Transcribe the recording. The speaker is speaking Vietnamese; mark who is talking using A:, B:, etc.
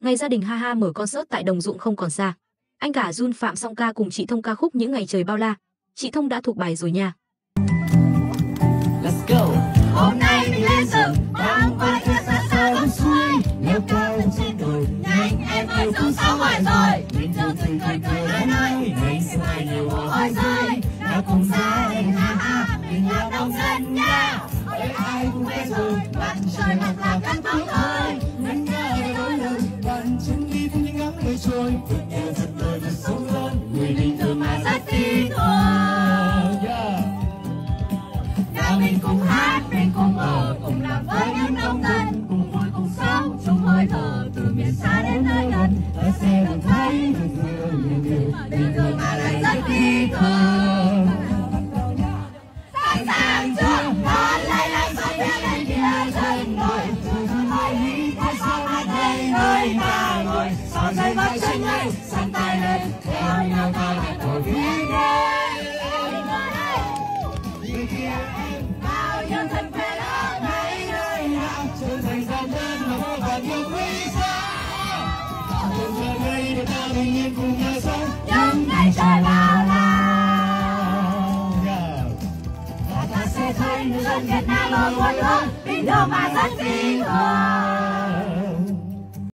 A: Ngày gia đình ha ha mở concert tại Đồng Ruộng không còn xa. Anh cả Jun Phạm Song ca cùng chị Thông ca khúc Những Ngày Trời Bao La. Chị Thông đã thuộc bài rồi nha.
B: Let's go. Hôm nay mình lên rừng, đang qua kia xa xa dòng suối, leo cao lên trên đồi, nhanh em ơi sông sao mỏi rồi. Mình thường thường cười cười nói, mình sẽ mai nhiều hoa rơi, nào cùng gia đình ha ha, mình là nông dân nha. Ôi ai cũng quen rồi, mặt trời mặt là cắt bóng thôi, mình nghe đôi lời, bàn chân đi theo những ngắm mây trôi, vượt đèo giật đời và sống lớn, người bình thường mà rất phi thường. Nào mình cùng hát, mình cùng ở, cùng làm với những nông dân, cùng vui cùng sống, chung hơi thở từ miền xa đến nơi gần. Ở xe được thấy bình thường mà lại rất phi thường. Sẵn sàng chưa? Đón lấy lại gió phía bên kia chân đồi, từ từ hơi nghĩ tại sao hát đây nơi ta ngồi. Sao dây bắt chân ngay, sang tay lên, theo nhau ta lại thổi phía đây. Người kia em bao nhiêu thân quen ở ngay nơi nào, trở thành dòng đơn mà vô vàn yêu quý giá. Từ giờ đây để ta bình yên cùng nhau sống những ngày trời bao la. Và ta sẽ thấy người dân Việt Nam ở một hướng bình thường mà rất phi thường.